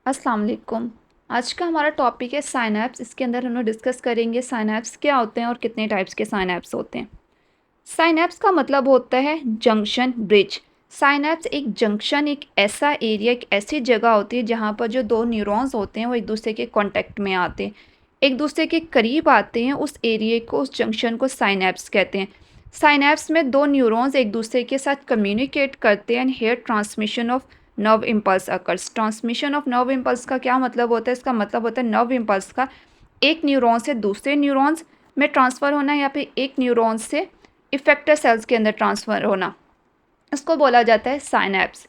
अस्सलाम वालेकुम। आज का हमारा टॉपिक है साइनैप्स। इसके अंदर हम लोग डिस्कस करेंगे साइनैप्स क्या होते हैं और कितने टाइप्स के साइनैप्स होते हैं। साइनैप्स का मतलब होता है जंक्शन, ब्रिज। साइनैप्स एक जंक्शन, एक ऐसा एरिया, एक ऐसी जगह होती है जहाँ पर जो दो न्यूरॉन्स होते हैं वो एक दूसरे के कांटेक्ट में आते हैं, एक दूसरे के करीब आते हैं। उस एरिया को, उस जंक्शन को साइनैप्स कहते हैं। साइनैप्स में दो न्यूरॉन्स एक दूसरे के साथ कम्युनिकेट करते हैं and here transmission of nerve impulse occurs. Transmission of nerve impulse का क्या मतलब होता है? इसका मतलब होता है नर्व इम्पल्स का एक न्यूरॉन से दूसरे न्यूरॉन्स में ट्रांसफ़र होना या फिर एक न्यूरॉन से इफेक्टर सेल्स के अंदर ट्रांसफ़र होना। इसको बोला जाता है साइनैप्स।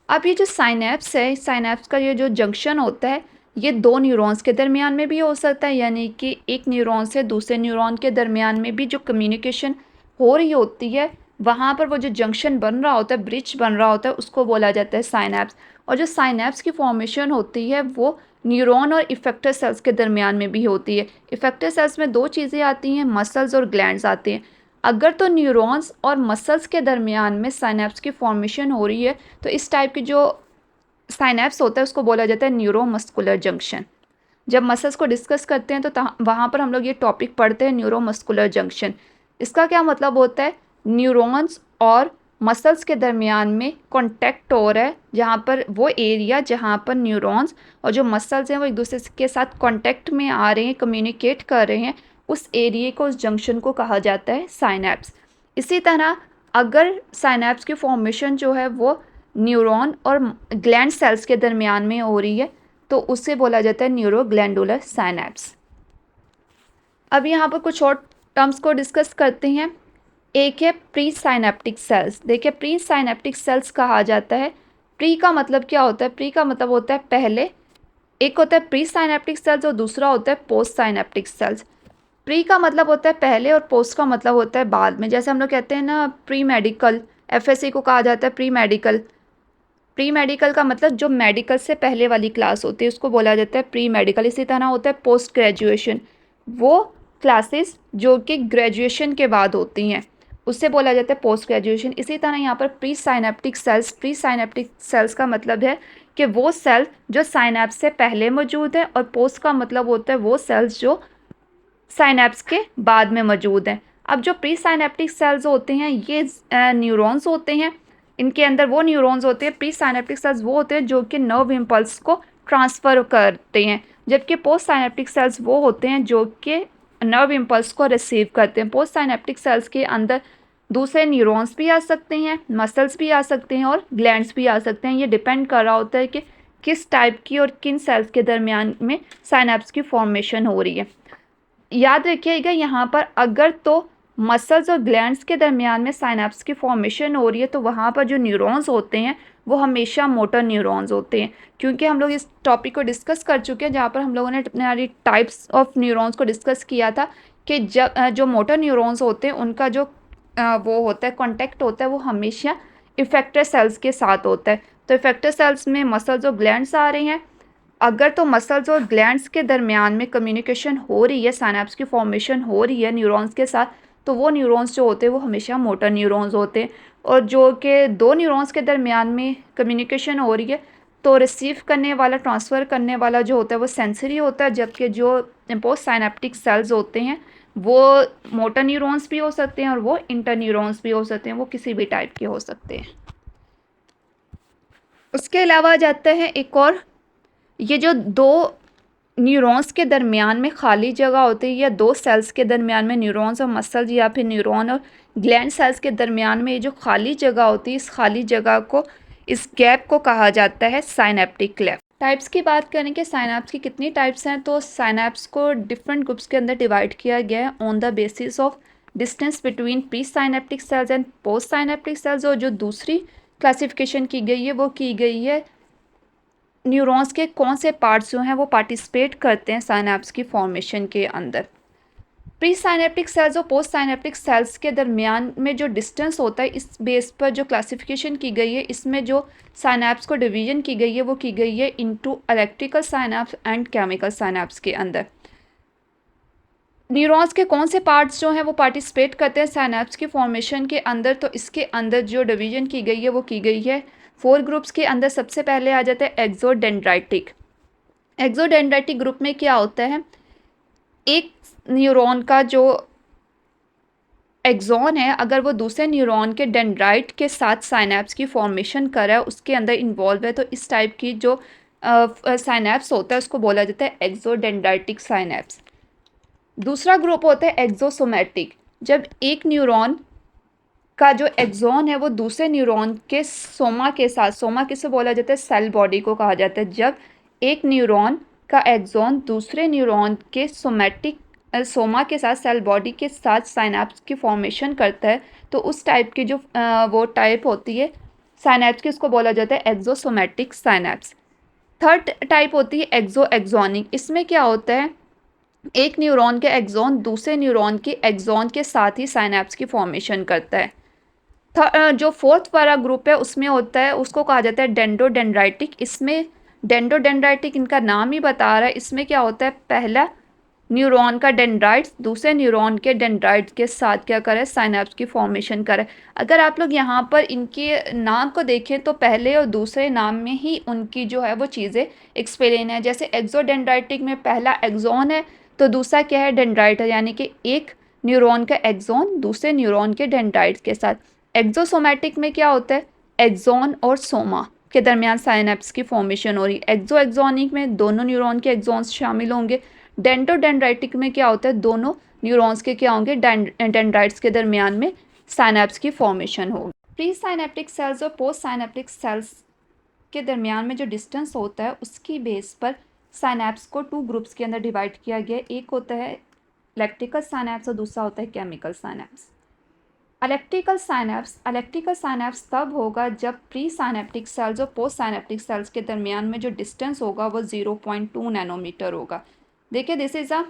अब ये जो साइनैप्स है, साइनैप्स का ये जो जंक्शन होता है, ये दो न्यूरॉन्स के दरमियान में भी हो सकता है, यानी कि एक न्यूरॉन से दूसरे न्यूरॉन के दरमियान में भी जो कम्युनिकेशन हो रही होती है, वहाँ पर वो जो जंक्शन बन रहा होता है, ब्रिज बन रहा होता है, उसको बोला जाता है साइनैप्स। और जो साइनैप्स की फॉर्मेशन होती है वो न्यूरॉन और इफेक्टर सेल्स के दरमियान में भी होती है। इफेक्टर सेल्स में दो चीज़ें आती हैं, मसल्स और ग्लैंड्स आते हैं। अगर तो न्यूरॉन्स और मसल्स के दरमियान में साइनैप्स की फॉर्मेशन हो रही है तो इस टाइप की जो साइनैप्स होता है उसको बोला जाता है न्यूरोमस्कुलर जंक्शन। जब मसल्स को डिस्कस करते हैं तो वहाँ पर हम लोग ये टॉपिक पढ़ते हैं न्यूरोमस्कुलर जंक्शन। इसका क्या मतलब होता है? न्यूरॉन्स और मसल्स के दरमियान में कॉन्टैक्ट हो रहा है, जहाँ पर वो एरिया जहाँ पर न्यूरॉन्स और जो मसल्स हैं वो एक दूसरे के साथ कॉन्टैक्ट में आ रहे हैं, कम्युनिकेट कर रहे हैं, उस एरिया को, उस जंक्शन को कहा जाता है साइनैप्स। इसी तरह अगर साइनैप्स की फॉर्मेशन जो है वो न्यूरॉन और ग्लैंड सेल्स के दरमियान में हो रही है तो उसे बोला जाता है न्यूरोग्लैंडुलर साइनैप्स। अब यहाँ पर कुछ और टर्म्स को डिस्कस करते हैं। एक है प्री साइनेप्टिक सेल्स। देखिए, प्री साइनेप्टिक सेल्स कहा जाता है। प्री का मतलब क्या होता है? प्री का मतलब होता है पहले। एक होता है प्री साइनेप्टिक सेल्स और दूसरा होता है पोस्ट साइनेप्टिक सेल्स। प्री का मतलब होता है पहले और पोस्ट का मतलब होता है बाद में। जैसे हम लोग कहते हैं ना प्री मेडिकल, एफएससी को कहा जाता है प्री मेडिकल। प्री मेडिकल का मतलब जो मेडिकल से पहले वाली क्लास होती है उसको बोला जाता है प्री मेडिकल। इसी तरह होता है पोस्ट ग्रेजुएशन, वो क्लासेस जो कि ग्रेजुएशन के बाद होती हैं उससे बोला जाता है पोस्ट ग्रेजुएशन। इसी तरह यहाँ पर presynaptic cells, presynaptic cells का मतलब है कि वो सेल जो साइनेप्स से पहले मौजूद है, और पोस्ट का मतलब होता है वो सेल्स जो साइनेप्स के बाद में मौजूद हैं। अब जो प्री साइनेप्टिक सेल्स होते हैं ये न्यूरॉन्स होते हैं। इनके अंदर वो न्यूरॉन्स होते हैं, प्री साइनेप्टिक सेल्स वो होते हैं जो कि नर्व इम्पल्स को ट्रांसफ़र करते हैं, जबकि पोस्ट साइनेप्टिक सेल्स वो होते हैं जो कि नर्व इम्पल्स को रिसीव करते हैं। पोस्ट साइनेप्टिक सेल्स के अंदर दूसरे न्यूरॉन्स भी आ सकते हैं, मसल्स भी आ सकते हैं और ग्लैंड्स भी आ सकते हैं। ये डिपेंड कर रहा होता है कि किस टाइप की और किन सेल्स के दरमियान में साइनेप्स की फॉर्मेशन हो रही है। याद रखिएगा यहाँ पर अगर तो मसल्स और ग्लैंड्स के दरमियान में साइनेप्स की फॉर्मेशन हो रही है तो वहाँ पर जो न्यूरॉन्स होते हैं वो हमेशा मोटर न्यूरॉन्स होते हैं, क्योंकि हम लोग इस टॉपिक को डिस्कस कर चुके हैं जहाँ पर हम लोगों ने अपने टाइप्स ऑफ न्यूरॉन्स को डिस्कस किया था कि जब जो मोटर न्यूरॉन्स होते हैं उनका जो वो होता है, कॉन्टैक्ट होता है, वो हमेशा इफेक्टर सेल्स के साथ होता है। तो इफेक्टर सेल्स में मसल्स और ग्लैंड्स आ रहे हैं। अगर तो मसल्स और ग्लैंड्स के दरमियान में कम्युनिकेशन हो रही है, साइनेप्स की फॉर्मेशन हो रही है न्यूरॉन्स के साथ, तो वो न्यूरॉन्स जो होते हैं वो हमेशा मोटर न्यूरॉन्स होते हैं। और जो कि दो न्यूरॉन्स के दरमियान में कम्युनिकेशन हो रही है तो रिसीव करने वाला, ट्रांसफ़र करने वाला जो होता है वो सेंसरी होता है, जबकि जो पोस्ट साइनेप्टिक सेल्स होते हैं वो मोटर न्यूरॉन्स भी हो सकते हैं और वो इंटर न्यूरॉन्स भी हो सकते हैं, वो किसी भी टाइप के हो सकते हैं। उसके अलावा आ जाता है एक और, ये जो दो न्यूरॉन्स के दरमियान में खाली जगह होती है या दो सेल्स के दरमियान में, न्यूरॉन्स और मसल्स या फिर न्यूरॉन और ग्लैंड सेल्स के दरमियान में ये जो खाली जगह होती है, इस खाली जगह को, इस गैप को कहा जाता है साइनेप्टिक क्लेफ्ट। टाइप्स की बात करें कि साइनेप्स की कितनी टाइप्स हैं, तो साइनेप्स को डिफरेंट ग्रुप्स के अंदर डिवाइड किया गया है on the basis of distance between presynaptic cells and postsynaptic cells. और जो दूसरी क्लासिफिकेशन की गई है वो की गई है न्यूरॉन्स के कौन से पार्ट्स जो हैं वो पार्टिसिपेट करते हैं साइनेप्स की फॉर्मेशन के अंदर। प्री साइनेप्टिक सेल्स और पोस्ट साइनेप्टिक सेल्स के दरमियान में जो डिस्टेंस होता है, इस बेस पर जो क्लासिफिकेशन की गई है, इसमें जो साइनेप्स को डिवीजन की गई है वो की गई है into electrical synapse and chemical synapse के अंदर। न्यूरॉन्स के कौन से पार्ट्स जो हैं वो पार्टिसिपेट करते हैं साइनेप्स की फॉर्मेशन के अंदर, तो इसके अंदर जो डिवीजन की गई है वो की गई है 4 ग्रुप्स के अंदर। सबसे पहले आ जाता है एक्सोडेंड्राइटिक। एक्सोडेंड्राइटिक ग्रुप में क्या होता है, एक न्यूरॉन का जो एक्सॉन है अगर वो दूसरे न्यूरॉन के डेंड्राइट के साथ साइनैप्स की फॉर्मेशन कर रहा है, उसके अंदर इन्वॉल्व है, तो इस टाइप की जो साइनैप्स होता है उसको बोला जाता है एक्सोडेंड्राइटिक साइनैप्स। दूसरा ग्रुप होता है एक्सोसोमैटिक। जब एक न्यूरॉन का जो एक्सॉन है वो दूसरे न्यूरॉन के सोमा के साथ, सोमा किसे बोला जाता है, सेल बॉडी को कहा जाता है। जब एक न्यूरॉन का एक्सॉन दूसरे न्यूरॉन के सोमैटिक सोमा के साथ, सेल बॉडी के साथ साइनैप्स की फॉर्मेशन करता है, तो उस टाइप की जो वो टाइप होती है साइनैप्स की, उसको बोला जाता है एक्सोसोमैटिक साइनैप्स। थर्ड टाइप होती है एक्सो एक्सॉनिक। इसमें क्या होता है, एक न्यूरॉन के एक्सॉन दूसरे न्यूरॉन के एक्सॉन के साथ ही साइनैप्स की फॉर्मेशन करता है। जो फोर्थ वाला ग्रुप है उसमें होता है, उसको कहा जाता है डेंड्रोडेंड्राइटिक। इसमें डेंड्रोडेंड्राइटिक इनका नाम ही बता रहा है, इसमें क्या होता है, पहला न्यूरॉन का डेंड्राइट्स दूसरे न्यूरॉन के डेंड्राइट्स के साथ क्या करे, साइनैप्स की फॉर्मेशन करे। अगर आप लोग यहाँ पर इनके नाम को देखें तो पहले और दूसरे नाम में ही उनकी जो है वो चीज़ें एक्सप्लेन है। जैसे एक्सोडेंड्राइटिक में पहला एक्सॉन है तो दूसरा क्या है, डेंड्राइट है, यानी कि एक न्यूरॉन का एक्सॉन दूसरे न्यूरॉन के डेंड्राइट्स के साथ। एक्सोसोमैटिक में क्या होता है, एक्सॉन और सोमा के दरमियान साइनैप्स की फॉर्मेशन हो रही है। एक्सो एक्सॉनिक में दोनों न्यूरॉन के एक्सॉन्स शामिल होंगे। डेंड्रोडेंड्राइटिक में क्या होता है, दोनों न्यूरॉन्स के क्या होंगे, डेंड्राइट्स के दरमियान में साइनैप्स की फॉर्मेशन होगी। प्री साइनेप्टिक सेल्स और पोस्ट साइनेप्टिक सेल्स के दरमियान में जो डिस्टेंस होता है उसकी बेस पर साइनैप्स को टू ग्रुप्स के अंदर डिवाइड किया गया। एक होता है इलेक्ट्रिकल साइनैप्स और दूसरा होता है केमिकल साइनैप्स। इलेक्ट्रिकल साइनैप्स तब होगा जब प्री साइनेप्टिक सेल्स और पोस्ट साइनेप्टिक सेल्स के दरमियान में जो डिस्टेंस होगा वो 0.2 नैनोमीटर होगा। देखिए, this is a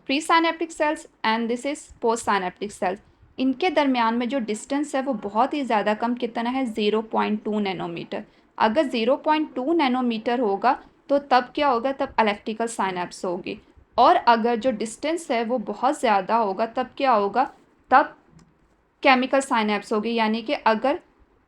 presynaptic cells and this is postsynaptic cells. इनके दरमियान में जो डिस्टेंस है वो बहुत ही ज़्यादा कम, कितना है, 0.2 नैनोमीटर। अगर 0.2 नैनोमीटर होगा तो तब क्या होगा, तब इलेक्ट्रिकल साइनैप्स होगी। और अगर जो डिस्टेंस है वो बहुत ज़्यादा होगा तब क्या होगा, तब केमिकल साइनैप्स होगी। यानी कि अगर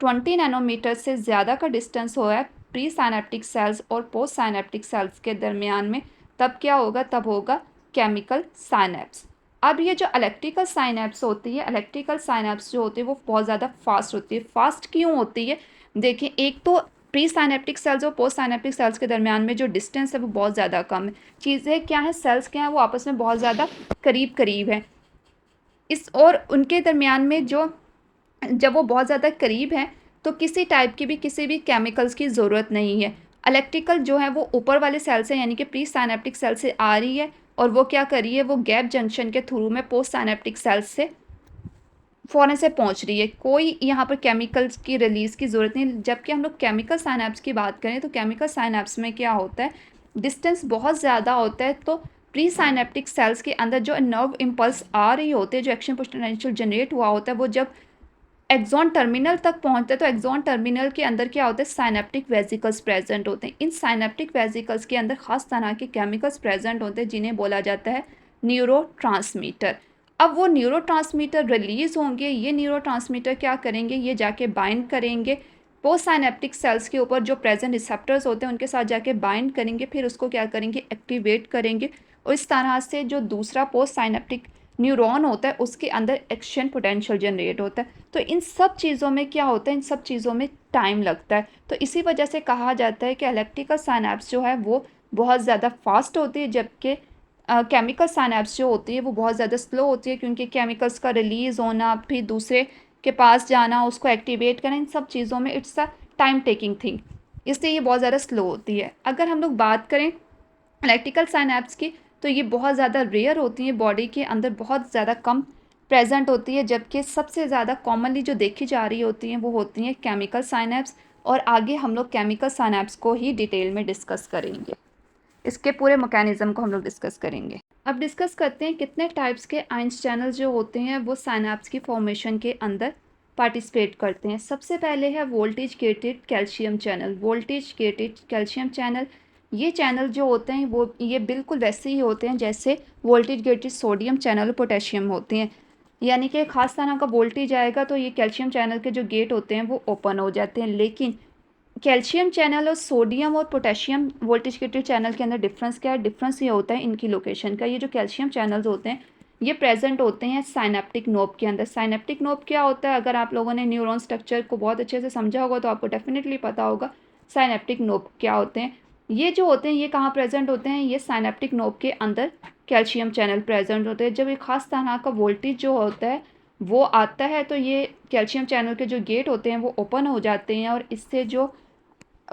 20 नैनोमीटर से ज़्यादा का डिस्टेंस हो है प्री साइनेप्टिक सेल्स और पोस्ट साइनेप्टिक सेल्स के दरमियान में, तब क्या होगा, तब होगा केमिकल साइनैप्स। अब ये जो इलेक्ट्रिकल साइनैप्स होती है, इलेक्ट्रिकल साइनैप्स जो होती है वो बहुत ज़्यादा फास्ट होती है। फास्ट क्यों होती है, देखिए, एक तो प्री साइनेप्टिक सेल्स और पोस्ट साइनेप्टिक सेल्स के दरमियान में जो डिस्टेंस है वो बहुत ज़्यादा कम है। चीज़ें क्या है, सेल्स क्या है, वो आपस में बहुत ज़्यादा करीब करीब है। इस और उनके दरमियान में जो जब वो बहुत ज़्यादा करीब हैं तो किसी टाइप की भी किसी भी केमिकल्स की ज़रूरत नहीं है। इलेक्ट्रिकल जो है वो ऊपर वाले सेल से यानी कि प्री साइनेप्टिक सेल से आ रही है और वो क्या कर रही है, वो गैप जंक्शन के थ्रू में पोस्ट साइनेप्टिक सेल्स से फ़ौरन से पहुंच रही है। कोई यहाँ पर केमिकल्स की रिलीज़ की ज़रूरत नहीं। जबकि हम लोग केमिकल साइनैप्स की बात करें तो केमिकल साइनैप्स में क्या होता है, डिस्टेंस बहुत ज़्यादा होता है, तो प्री साइनेप्टिक सेल्स के अंदर जो नर्व इम्पल्स आ रही होते हैं, जो एक्शन पोटेंशियल जनरेट हुआ होता है, वो जब एक्सॉन टर्मिनल तक पहुंचते हैं तो एक्सॉन टर्मिनल के अंदर क्या होता है, साइनेप्टिक वेसिकल्स प्रेजेंट होते हैं। इन साइनेप्टिक वेसिकल्स के अंदर खास तरह के केमिकल्स प्रेजेंट होते हैं जिन्हें बोला जाता है न्यूरोट्रांसमीटर। अब वो न्यूरोट्रांसमीटर रिलीज होंगे, ये न्यूरोट्रांसमीटर क्या करेंगे, ये जाके बाइंड करेंगे पोस्ट साइनेप्टिक सेल्स के ऊपर जो प्रेजेंट रिसेप्टर्स होते हैं उनके साथ जाके बाइंड करेंगे, फिर उसको क्या करेंगे, एक्टिवेट करेंगे। और इस तरह से जो दूसरा पोस्ट साइनेप्टिक न्यूरॉन होता है उसके अंदर एक्शन पोटेंशियल जनरेट होता है। तो इन सब चीज़ों में क्या होता है, इन सब चीज़ों में टाइम लगता है। तो इसी वजह से कहा जाता है कि इलेक्ट्रिकल साइनैप्स जो है वो बहुत ज़्यादा फास्ट होती है, जबकि केमिकल साइनैप्स जो होती है वो बहुत ज़्यादा स्लो होती है, क्योंकि केमिकल्स का रिलीज़ होना, फिर दूसरे के पास जाना, उसको एक्टिवेट करना, इन सब चीज़ों में it's a time taking thing, इसलिए ये बहुत ज़्यादा स्लो होती है। अगर हम लोग बात करें इलेक्ट्रिकल साइनैप्स की तो ये बहुत ज़्यादा रेयर होती है, बॉडी के अंदर बहुत ज़्यादा कम प्रेजेंट होती है, जबकि सबसे ज़्यादा कॉमनली जो देखी जा रही होती हैं वो होती हैं केमिकल साइनैप्स। और आगे हम लोग केमिकल साइनैप्स को ही डिटेल में डिस्कस करेंगे, इसके पूरे मैकेनिज़्म को हम लोग डिस्कस करेंगे। अब डिस्कस करते हैं कितने टाइप्स के आयंस चैनल जो होते हैं वो साइनैप्स की फॉर्मेशन के अंदर पार्टिसिपेट करते हैं। सबसे पहले है voltage gated calcium channel. Voltage gated calcium channel, ये चैनल जो होते हैं वो ये बिल्कुल वैसे ही होते हैं जैसे वोल्टेज गेटेड सोडियम चैनल और पोटेशियम होते हैं। यानी कि खास तरह का वोल्टेज आएगा तो ये कैल्शियम चैनल के जो गेट होते हैं वो ओपन हो जाते हैं। लेकिन कैल्शियम चैनल और सोडियम और पोटेशियम वोल्टेज गेटेड चैनल के अंदर डिफरेंस क्या है? डिफरेंस ये होता है इनकी लोकेशन का। ये जो कैल्शियम चैनल्स होते हैं ये प्रेजेंट होते हैं साइनेप्टिक नोब के अंदर। साइनेप्टिक नोब क्या होता है? अगर आप लोगों ने न्यूरॉन स्ट्रक्चर को बहुत अच्छे से समझा होगा तो आपको डेफिनेटली पता होगा साइनेप्टिक नोब क्या होते हैं। ये जो होते हैं ये कहाँ प्रेजेंट होते हैं? ये साइनेप्टिक नोब के अंदर कैल्शियम चैनल प्रेजेंट होते हैं। जब एक खास तरह का वोल्टेज जो होता है वो आता है तो ये कैल्शियम चैनल के जो गेट होते हैं वो ओपन हो जाते हैं और इससे जो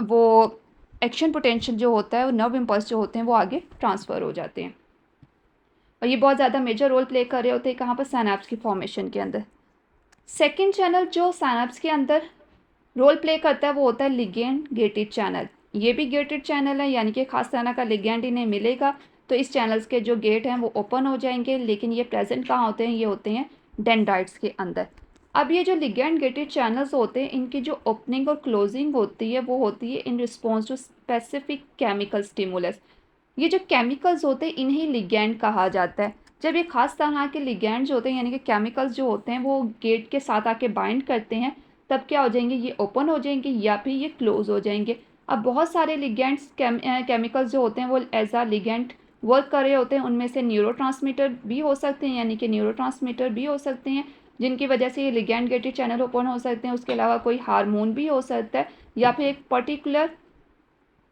वो एक्शन पोटेंशियल जो होता है वो नर्व इम्पल्स जो होते हैं वो आगे ट्रांसफ़र हो जाते हैं और ये बहुत ज़्यादा मेजर रोल प्ले कर रहे होते हैं कहाँ पर? साइनेप्स की फॉर्मेशन के अंदर। सेकेंड चैनल जो साइनेप्स के अंदर रोल प्ले करता है वो होता है लिगेंड गेटेड चैनल। ये भी गेटेड चैनल है, यानी कि खास तरह का लिगेंड इन्हें मिलेगा तो इस चैनल्स के जो गेट हैं वो ओपन हो जाएंगे, लेकिन ये प्रेजेंट कहाँ होते हैं? ये होते हैं डेंड्राइट्स के अंदर। अब ये जो लिगेंड गेटेड चैनल्स होते हैं इनकी जो ओपनिंग और क्लोजिंग होती है वो होती है in response to specific chemical stimulus. ये जो केमिकल्स होते हैं इन्हें लिगैंड कहा जाता है। जब ये खास तरह के लिगैंड्स होते हैं यानी कि केमिकल्स जो होते हैं वो गेट के साथ आके बाइंड करते हैं तब क्या हो जाएंगे? ये ओपन हो जाएंगे या फिर ये क्लोज हो जाएंगे। अब बहुत सारे लिगैंड्स केमिकल्स जो होते हैं वो एज आ लिगैंड वर्क कर रहे होते हैं। उनमें से न्यूरोट्रांसमीटर भी हो सकते हैं, यानी कि न्यूरोट्रांसमीटर भी हो सकते हैं जिनकी वजह से ये लिगैंड गेटेड चैनल ओपन हो सकते हैं। उसके अलावा कोई हार्मोन भी हो सकता है या फिर एक पर्टिकुलर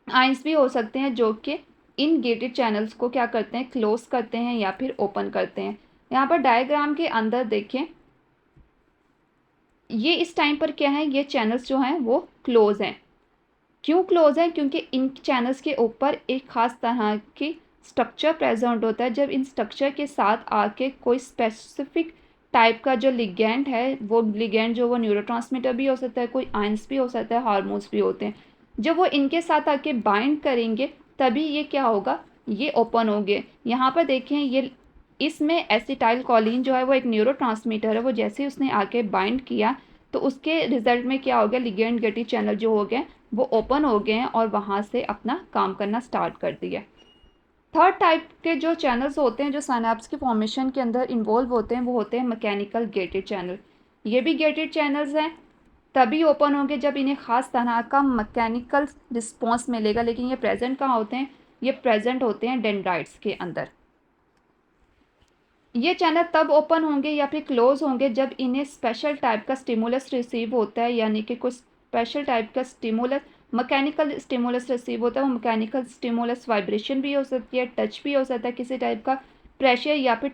आइंस भी हो सकते हैं जो कि इन गेटेड चैनल्स को क्या करते हैं? क्लोज करते हैं या फिर ओपन करते हैं। यहाँ पर डायग्राम के अंदर देखें, ये इस टाइम पर क्या है? ये चैनल्स जो हैं वो क्लोज हैं। क्यों क्लोज हैं? क्योंकि इन चैनल्स के ऊपर एक खास तरह की स्ट्रक्चर प्रेजेंट होता है। जब इन स्ट्रक्चर के साथ आके कोई स्पेसिफिक टाइप का जो लिगैंड है वो लिगैंड जो वो न्यूरोट्रांसमीटर भी हो सकता है, कोई आयंस भी हो सकता है, हार्मोन्स भी होते हैं। जब वो इनके साथ आके बाइंड करेंगे तभी ये क्या होगा? ये ओपन होंगे। यहाँ पर देखें, ये इसमें एसिटाइल कोलिन जो है वो एक न्यूरोट्रांसमीटर है, वो जैसे ही उसने आके बाइंड किया तो उसके रिजल्ट में क्या हो गया? लिगैंड गेटेड चैनल जो हो गए वो ओपन हो गए हैं और वहाँ से अपना काम करना स्टार्ट कर दिया। थर्ड टाइप के जो चैनल्स होते हैं जो साइनेप्स की फॉर्मेशन के अंदर इन्वॉल्व होते हैं वो होते हैं मैकेनिकल गेटेड चैनल। ये भी गेटेड चैनल्स हैं, तभी ओपन होंगे जब इन्हें ख़ास तरह का मैकेनिकल रिस्पॉन्स मिलेगा। लेकिन ये प्रेजेंट कहाँ होते हैं? ये प्रेजेंट होते हैं डेंड्राइट्स के अंदर। ये चैनल तब ओपन होंगे या फिर क्लोज होंगे जब इन्हें स्पेशल टाइप का स्टिमुलस रिसीव होता है, यानी कि कुछ स्पेशल टाइप का स्टिमुलस मैकेनिकल स्टिमुलस रिसीव होता है। वो मैकेनिकल स्टिमुलस वाइब्रेशन भी हो सकती है, टच भी हो सकता है, किसी टाइप का प्रेशर या फिर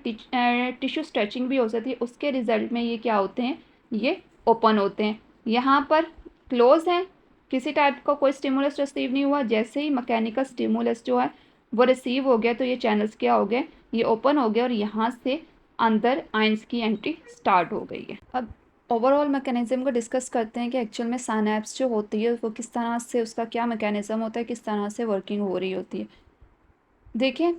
टिश्यू स्ट्रेचिंग भी हो सकती है। उसके रिजल्ट में ये क्या होते हैं? ये ओपन होते हैं। यहाँ पर क्लोज हैं, किसी टाइप का कोई स्टिमुलस रिसीव नहीं हुआ। जैसे ही मैकेनिकल स्टिमुलस जो है वो रिसीव हो गया तो ये चैनल्स क्या हो गए? ये ओपन हो गया और यहाँ से अंदर आयंस की एंट्री स्टार्ट हो गई है। अब ओवरऑल मैकेनिज्म को डिस्कस करते हैं कि एक्चुअल में साइनेप्स जो होती है वो किस तरह से, उसका क्या मैकेनिज्म होता है, किस तरह से वर्किंग हो रही होती है। देखिए,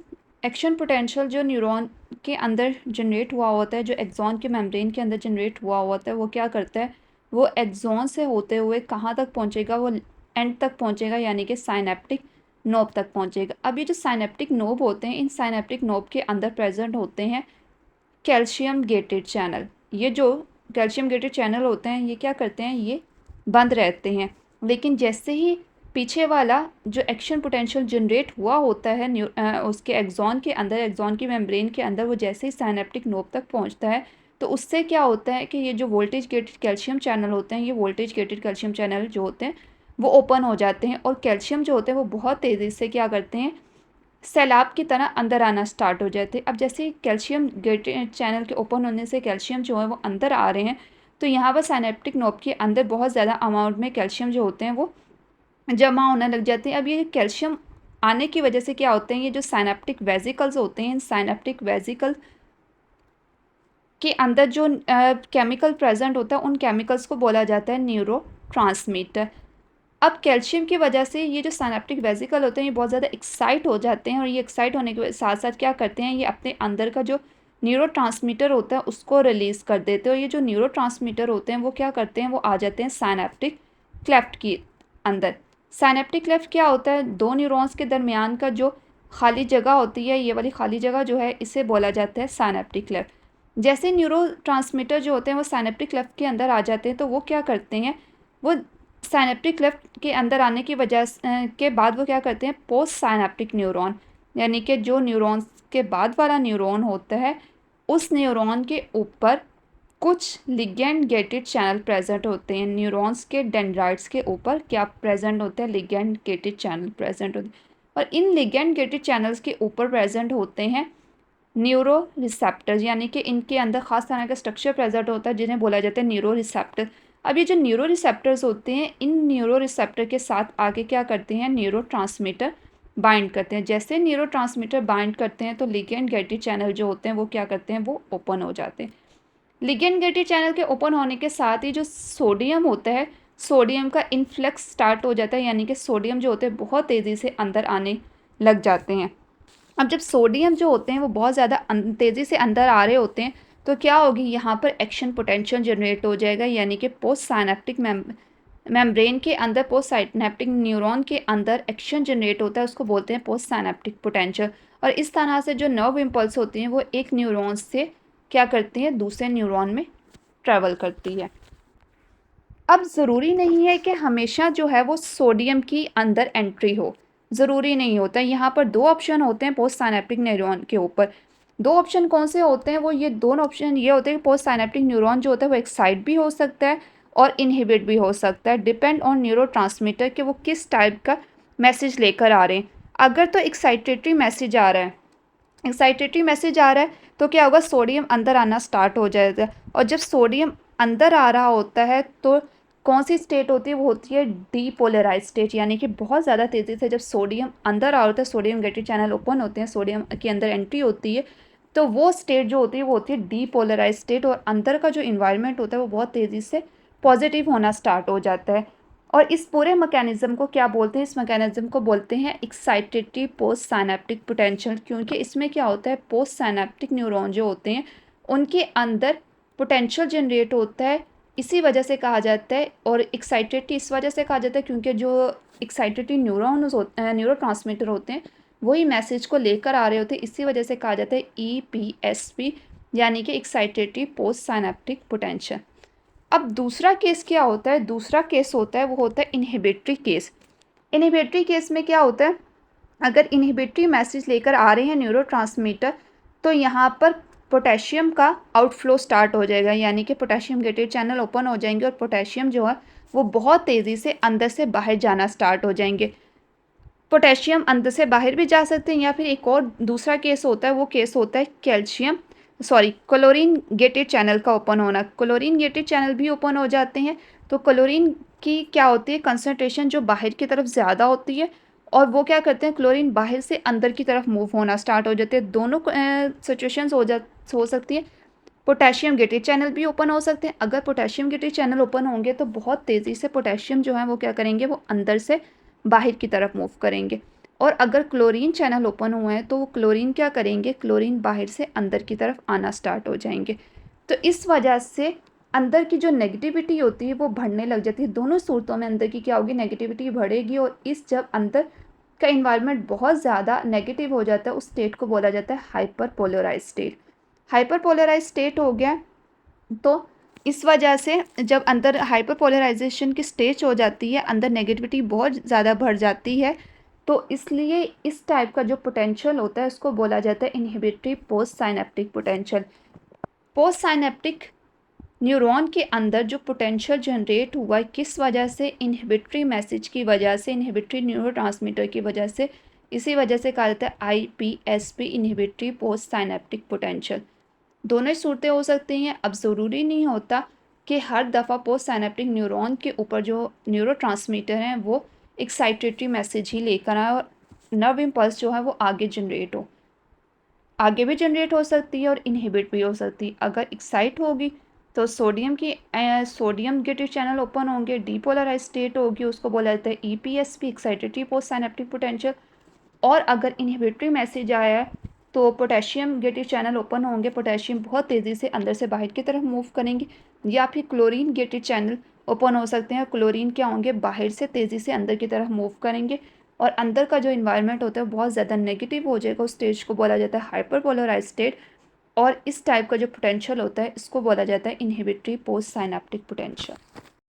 एक्शन पोटेंशियल जो न्यूरॉन के अंदर जनरेट हुआ होता है, जो एक्सॉन के मेम्ब्रेन के अंदर जनरेट हुआ होता है, वो क्या करता है? वो एक्सॉन से होते हुए कहाँ तक पहुँचेगा? वो एंड तक पहुँचेगा, यानी कि साइनेप्टिक नोब तक पहुँचेगा। अब ये जो साइनेप्टिक नोब होते हैं इन साइनेप्टिक नोब के अंदर प्रेजेंट होते हैं कैल्शियम गेटेड चैनल। ये जो कैल्शियम गेटेड चैनल होते हैं ये क्या करते हैं? ये बंद रहते हैं। लेकिन जैसे ही पीछे वाला जो एक्शन पोटेंशियल जनरेट हुआ होता है उसके एक्सॉन के अंदर, एक्सॉन की मेम्ब्रेन के अंदर, वो जैसे ही साइनेप्टिक नोब तक पहुंचता है तो उससे क्या होता है कि ये जो वोल्टेज गेटेड कैल्शियम चैनल होते हैं, ये वोल्टेज गेटेड कैल्शियम चैनल जो होते हैं वो ओपन हो जाते हैं और कैल्शियम जो होते हैं वो बहुत तेज़ी से क्या करते हैं? सैलाब की तरह अंदर आना स्टार्ट हो जाते हैं। अब जैसे कैल्शियम गेटेड चैनल के ओपन होने से कैल्शियम जो है वो अंदर आ रहे हैं तो यहाँ पर साइनेप्टिक नोब के अंदर बहुत ज़्यादा अमाउंट में कैल्शियम जो होते हैं वो जमा होने लग जाते हैं। अब ये कैल्शियम आने की वजह से क्या होते हैं? ये जो साइनेप्टिक वेसिकल्स होते हैं इन साइनेप्टिक वेसिकल के अंदर जो केमिकल प्रेजेंट होता है उन केमिकल्स को बोला जाता है न्यूरोट्रांसमीटर। अब कैल्शियम की वजह से ये जो साइनेप्टिक वेसिकल होते हैं ये बहुत ज़्यादा एक्साइट हो जाते हैं और ये एक्साइट होने के साथ साथ क्या करते हैं? ये अपने अंदर का जो न्यूरोट्रांसमीटर होता है उसको रिलीज़ कर देते हैं और ये जो न्यूरोट्रांसमीटर होते हैं वो क्या करते हैं? वो आ जाते हैं साइनेप्टिक क्लेफ्ट के अंदर। साइनेप्टिक क्लेफ्ट क्या होता है? दो न्यूरॉन्स के दरमियान का जो खाली जगह होती है, ये वाली खाली जगह जो है इसे बोला जाता है साइनेप्टिक क्लेफ्ट। जैसे न्यूरोट्रांसमीटर जो होते हैं वो साइनेप्टिक क्लेफ्ट के अंदर आ जाते हैं तो वो क्या करते हैं? वो साइनेप्टिक क्लेफ्ट के अंदर आने की वजह के बाद वो क्या करते हैं, पोस्ट साइनेप्टिक न्यूरॉन, यानी कि जो न्यूरॉन्स के बाद वाला न्यूरॉन होता है उस न्यूरॉन के ऊपर कुछ लिगेंड गेटेड चैनल प्रेजेंट होते हैं। न्यूरॉन्स के डेंड्राइट्स के ऊपर क्या प्रेजेंट होते हैं, लिगेंड गेटेड चैनल प्रेजेंट होते हैं। और इन लिगेंड गेटेड चैनल्स के ऊपर प्रेजेंट होते हैं न्यूरो रिसेप्टर्स, यानी कि इनके अंदर खास तरह का स्ट्रक्चर प्रेजेंट होता है जिन्हें बोला जाता है न्यूरो रिसेप्टर। अब ये जो न्यूरो रिसेप्टर्स होते हैं, इन न्यूरो रिसेप्टर के साथ आगे क्या करते हैं, न्यूरो ट्रांसमीटर बाइंड करते हैं। जैसे न्यूरो ट्रांसमीटर बाइंड करते हैं तो लिगेंड गेटेड चैनल जो होते हैं वो क्या करते हैं, वो ओपन हो जाते हैं। लिगेंड गेटेड चैनल के ओपन होने के साथ ही जो सोडियम होता है, सोडियम का इन्फ्लक्स स्टार्ट हो जाता है, यानी कि सोडियम जो होते हैं बहुत तेज़ी से अंदर आने लग जाते हैं। अब जब सोडियम जो होते हैं वो बहुत ज़्यादा तेज़ी से अंदर आ रहे होते हैं तो क्या होगी, यहाँ पर एक्शन पोटेंशियल जनरेट हो जाएगा, यानी कि पोस्ट साइनेप्टिक मेम्ब्रेन के अंदर पोस्ट साइनेप्टिक न्यूरॉन के अंदर एक्शन जनरेट होता है, उसको बोलते हैं पोस्ट साइनेप्टिक पोटेंशियल। और इस तरह से जो नर्व इम्पल्स होती हैं वो एक न्यूरॉन से क्या करती हैं, दूसरे न्यूरॉन में ट्रैवल करती है। अब ज़रूरी नहीं है कि हमेशा जो है वो सोडियम की अंदर एंट्री हो, ज़रूरी नहीं होता। यहाँ पर दो ऑप्शन होते हैं पोस्ट साइनेप्टिक न्यूरॉन के ऊपर। दो ऑप्शन कौन से होते हैं, वो ये दोनों ऑप्शन ये होते हैं कि पोस्ट साइनेप्टिक न्यूरॉन जो होता है वो एक्साइट भी हो सकता है और इनहिबिट भी हो सकता है, डिपेंड ऑन न्यूरो ट्रांसमीटर कि वो किस टाइप का मैसेज लेकर आ रहे हैं। अगर तो एक्साइटेटरी मैसेज आ रहा है, एक्साइटेटरी मैसेज आ रहा है तो क्या होगा, सोडियम अंदर आना स्टार्ट हो जाएगा। और जब सोडियम अंदर आ रहा होता है तो कौन सी स्टेट होती है, वो होती है डीपोलराइज स्टेट, यानी कि बहुत ज़्यादा तेज़ी से जब सोडियम अंदर आ रहा होता है, सोडियम गेटेड चैनल ओपन होते हैं, सोडियम के अंदर एंट्री होती है, तो वो स्टेट जो होती है वो होती है डीपोलराइज स्टेट, और अंदर का जो इन्वायरमेंट होता है वो बहुत तेज़ी से पॉजिटिव होना स्टार्ट हो जाता है। और इस पूरे मैकेनिज़्म को क्या बोलते हैं, इस मैकेनिज़्म को बोलते हैं एक्साइटेटरी पोस्ट साइनेप्टिक पोटेंशियल, क्योंकि इसमें क्या होता है, पोस्ट साइनेप्टिक न्यूरॉन जो होते हैं उनके अंदर पोटेंशियल जनरेट होता है, इसी वजह से कहा जाता है। और एक्साइटेटरी इस वजह से कहा जाता है क्योंकि जो एक्साइटेटरी न्यूरॉन्स होते हैं, न्यूरो ट्रांसमीटर होते हैं, वही मैसेज को लेकर आ रहे होते हैं, इसी वजह से कहा जाता है EPSP, यानी कि एक्साइटेटरी पोस्ट साइनेप्टिक पोटेंशियल। अब दूसरा केस क्या होता है, दूसरा केस होता है वो होता है इनहिबिटरी केस। इनहिबिटरी केस में क्या होता है, अगर इनहिबिटरी मैसेज लेकर आ रहे हैं न्यूरोट्रांसमीटर तो यहाँ पर पोटेशियम का आउटफ्लो स्टार्ट हो जाएगा, यानी कि पोटेशियम गेटेड चैनल ओपन हो जाएंगे और पोटेशियम जो है वो बहुत तेज़ी से अंदर से बाहर जाना स्टार्ट हो जाएंगे। पोटेशियम अंदर से बाहर भी जा सकते हैं, या फिर एक और दूसरा केस होता है, वो केस होता है क्लोरीन गेटेड चैनल का ओपन होना। क्लोरीन गेटेड चैनल भी ओपन हो जाते हैं तो क्लोरीन की क्या होती है, कंसनट्रेशन जो बाहर की तरफ ज़्यादा होती है, और वो क्या करते हैं, क्लोरीन बाहर से अंदर की तरफ मूव होना स्टार्ट हो जाते हैं। दोनों सिचुएशंस हो सकती है। पोटेशियम गेटेड चैनल भी ओपन हो सकते हैं। अगर पोटेशियम गेटेड चैनल ओपन होंगे तो बहुत तेज़ी से पोटेशियम जो है वो क्या करेंगे, वो अंदर से बाहर की तरफ मूव करेंगे। और अगर क्लोरीन चैनल ओपन हुए हैं तो वो क्लोरीन क्या करेंगे, क्लोरीन बाहर से अंदर की तरफ आना स्टार्ट हो जाएंगे। तो इस वजह से अंदर की जो नेगेटिविटी होती है वो बढ़ने लग जाती है। दोनों सूरतों में अंदर की क्या होगी, नेगेटिविटी बढ़ेगी। और इस जब अंदर का इन्वायरमेंट बहुत ज़्यादा नेगेटिव हो जाता है उस स्टेट को बोला जाता है hyperpolarise state. Hyperpolarise state हो गया तो इस वजह से जब अंदर हाइपर पोलराइजेशन की स्टेज हो जाती है, अंदर नेगेटिविटी बहुत ज़्यादा बढ़ जाती है, तो इसलिए इस टाइप का जो पोटेंशियल होता है उसको बोला जाता है inhibitory post synaptic potential. Post synaptic neuron के अंदर जो पोटेंशियल जनरेट हुआ है किस वजह से, इनहिबिटरी मैसेज की वजह से, इनहिबिटरी न्यूरोट्रांसमीटर की वजह से, इसी वजह से कहा जाता है IPSP, inhibitory post synaptic potential. दोनों ही सूरतें हो सकती हैं। अब ज़रूरी नहीं होता कि हर दफ़ा पोस्ट साइनेप्टिक न्यूरॉन के ऊपर जो न्यूरोट्रांसमीटर हैं वो एक्साइटेटरी मैसेज ही लेकर आए और नर्व इम्पल्स जो है वो आगे जनरेट हो, आगे भी जनरेट हो सकती है और इनहिबिट भी हो सकती है। अगर एक्साइट होगी तो सोडियम गेटेड चैनल ओपन होंगे, डीपोलराइज स्टेट होगी, उसको बोला जाता है EPSP, excitatory post synaptic potential. और अगर इनहिबिटरी मैसेज आया है तो पोटेशियम गेटेड चैनल ओपन होंगे, पोटेशियम बहुत तेज़ी से अंदर से बाहर की तरफ मूव करेंगे। या फिर क्लोरीन गेटेड चैनल ओपन हो सकते हैं, क्लोरीन क्या होंगे, बाहर से तेज़ी से अंदर की तरफ मूव करेंगे और अंदर का जो इन्वायरमेंट होता है बहुत ज़्यादा नेगेटिव हो जाएगा। उस स्टेज को बोला जाता है हाइपर पोलराइज स्टेट। और इस टाइप का जो पोटेंशियल होता है इसको बोला जाता है इनहिबिटरी पोस्ट साइनेप्टिक पोटेंशियल।